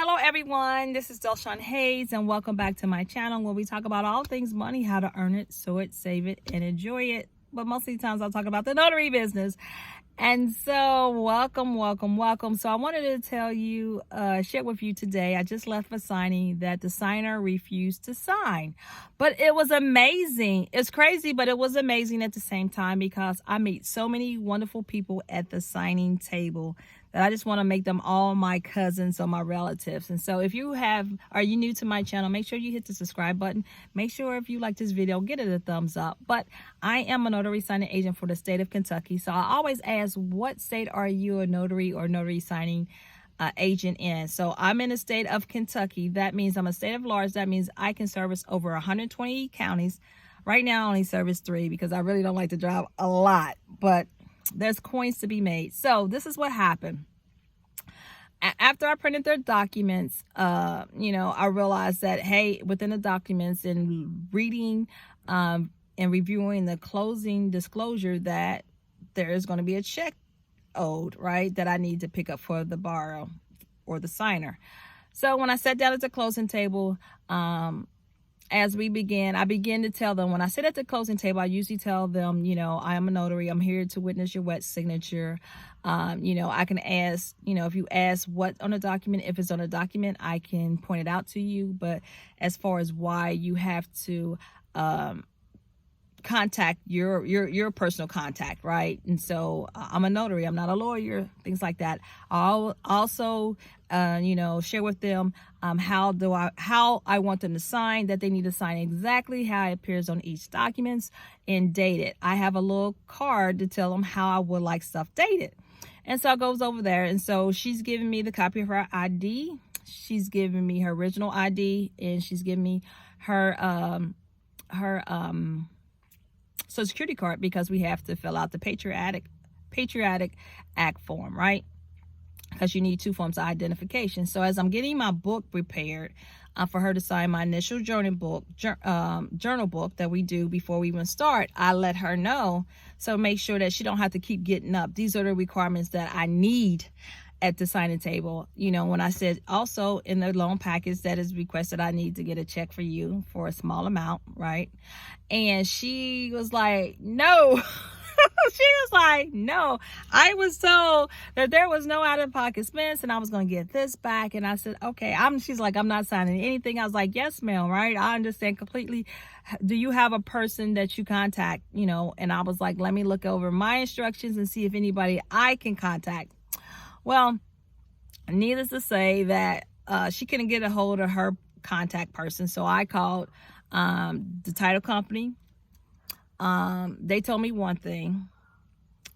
Hello everyone, this is Delshawn Hayes and welcome back to my channel where we talk about all things money, how to earn it, sow it, save it, and enjoy it. But most of the times I'll talk about the notary business. And so welcome. So I wanted to tell you, share with you today, I just left a signing that the signer refused to sign. But it was amazing. It's crazy, but it was amazing at the same time because I meet so many wonderful people at the signing table that I just want to make them all my cousins or my relatives. And so if you are you new to my channel, make sure you hit the subscribe button. Make sure if you like this video, give it a thumbs up. But I am a notary signing agent for the state of Kentucky. So I always ask, what state are you a notary or notary signing agent in? So I'm in the state of Kentucky. That means I'm a state of large. That means I can service over 120 counties. Right now I only service 3 because I really don't like to drive a lot, but there's coins to be made. So this is what happened. After I printed their documents, I realized that, hey, within the documents and reading and reviewing the closing disclosure, that there is going to be a check owed, right, that I need to pick up for the borrower or the signer. So when I sat down at the closing table, as we began, I began to tell them, when I sit at the closing table, I usually tell them, I am a notary. I'm here to witness your wet signature. I can ask, if you ask what on a document, if it's on a document, I can point it out to you. But as far as why you have to contact your personal contact, right? And so I'm a notary, I'm not a lawyer, things like that. I'll also share with them how I want them to sign, that they need to sign exactly how it appears on each document and date it. I have a little card to tell them how I would like stuff dated. And so it goes over there, and so she's giving me the copy of her ID, she's giving me her original ID, and she's giving me her Social Security card, because we have to fill out the Patriotic Act form, right? Because you need 2 forms of identification. So as I'm getting my book prepared for her to sign, my initial journal book that we do before we even start, I let her know, so make sure that she don't have to keep getting up. These are the requirements that I need at the signing table. When I said also in the loan package that is requested, I need to get a check for you for a small amount, right? And she was like, no. She was like, no, I was told that there was no out-of-pocket expense and I was going to get this back. And I said, okay. She's like, I'm not signing anything. I was like, yes, ma'am, right? I understand completely. Do you have a person that you contact? And I was like, let me look over my instructions and see if anybody I can contact. Well, needless to say that she couldn't get a hold of her contact person. So I called the title company. They told me one thing,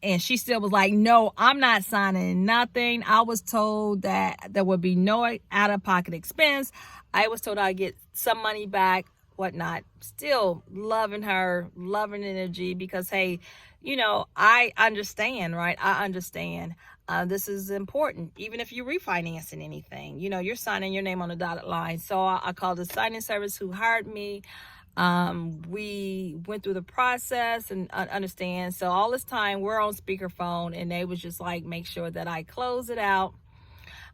and she still was like, no, I'm not signing nothing. I was told that there would be no out-of-pocket expense. I was told I'd get some money back, whatnot. Still loving her, loving energy, because, hey, I understand, right? I understand. This is important. Even if you're refinancing anything, you're signing your name on the dotted line. So I called the signing service who hired me. We went through the process and understand. So all this time we're on speakerphone, and they was just like, make sure that I close it out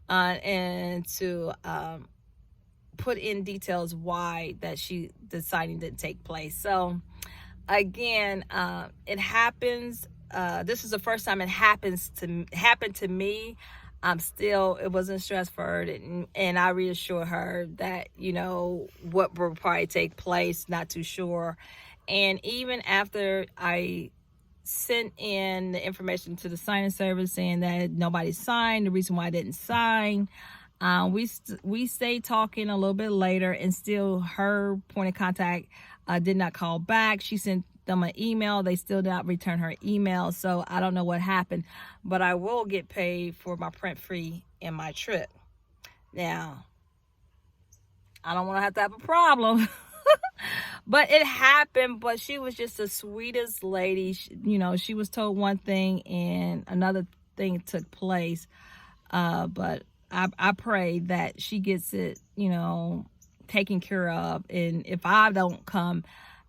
and to put in details why that the signing didn't take place. So again, it happens. This is the first time it happened to me. It wasn't stressful, and I reassure her that, what will probably take place, not too sure. And even after I sent in the information to the signing service saying that nobody signed, the reason why I didn't sign, we stayed talking a little bit later, and still her point of contact did not call back. She sent them an email. They still did not return her email. So I don't know what happened, but I will get paid for my print free and my trip. Now, I don't want to have a problem. But it happened. But she was just the sweetest lady. She was told one thing and another thing took place. But I pray that she gets it, taken care of. And if I don't come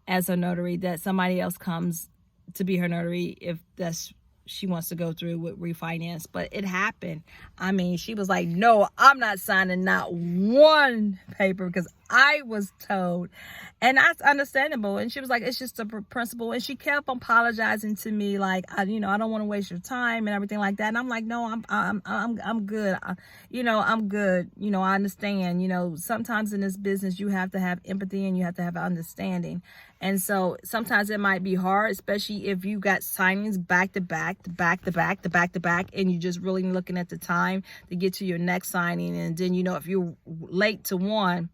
as a notary, that somebody else comes to be her notary, if that's she wants to go through with refinance. But it happened. I mean, she was like, no, I'm not signing not one paper because I was told. And that's understandable. And she was like, it's just a principle. And she kept apologizing to me, like, I don't want to waste your time and everything like that. And I'm like, no, I'm good. I'm good. I understand. Sometimes in this business, you have to have empathy and you have to have understanding. And so sometimes it might be hard, especially if you got signings back to back, and you're just really looking at the time to get to your next signing. And then, if you're late to one,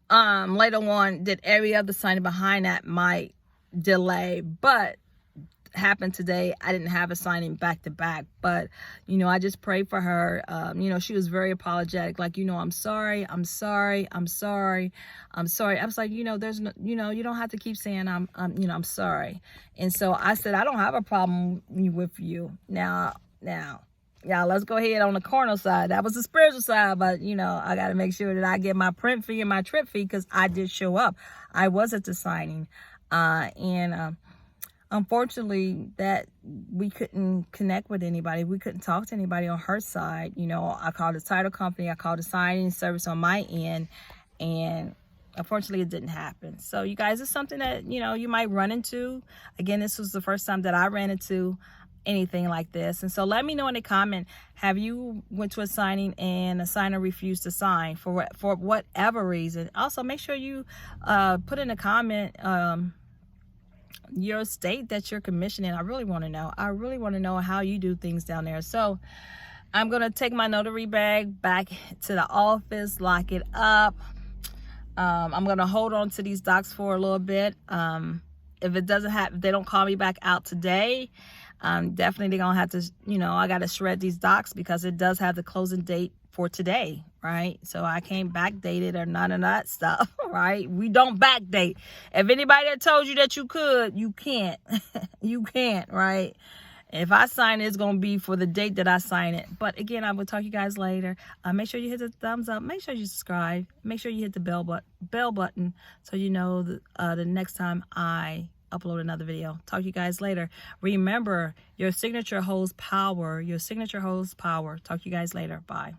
later on, that every other signing behind that might delay. But happened today, I didn't have a signing back to back, but I just prayed for her. She was very apologetic, like, I'm sorry. I was like, there's no, you don't have to keep saying I'm sorry. And so I said, I don't have a problem with you now. Yeah, let's go ahead on the carnal side. That was the spiritual side, but I got to make sure that I get my print fee and my trip fee because I did show up. I was at the signing, and unfortunately, that we couldn't connect with anybody. We couldn't talk to anybody on her side. I called the title company. I called the signing service on my end, and unfortunately, it didn't happen. So, you guys, it's something that you might run into. Again, this was the first time that I ran into anything like this. And so let me know in the comment, have you went to a signing and a signer refused to sign for whatever reason? Also, make sure you put in a comment your state that you're commissioning. I really want to know how you do things down there. So I'm going to take my notary bag back to the office, lock it up. I'm going to hold on to these docs for a little bit. If it doesn't happen, if they don't call me back out today, definitely they're gonna have to, I gotta shred these docs because it does have the closing date for today, right? So I can't backdate it or none of that stuff, right? We don't backdate. If anybody that told you that you could, you can't. You can't, right? If I sign it, it's going to be for the date that I sign it. But again, I will talk to you guys later. Make sure you hit the thumbs up. Make sure you subscribe. Make sure you hit the bell button so you know the next time I upload another video. Talk to you guys later. Remember, your signature holds power. Your signature holds power. Talk to you guys later. Bye.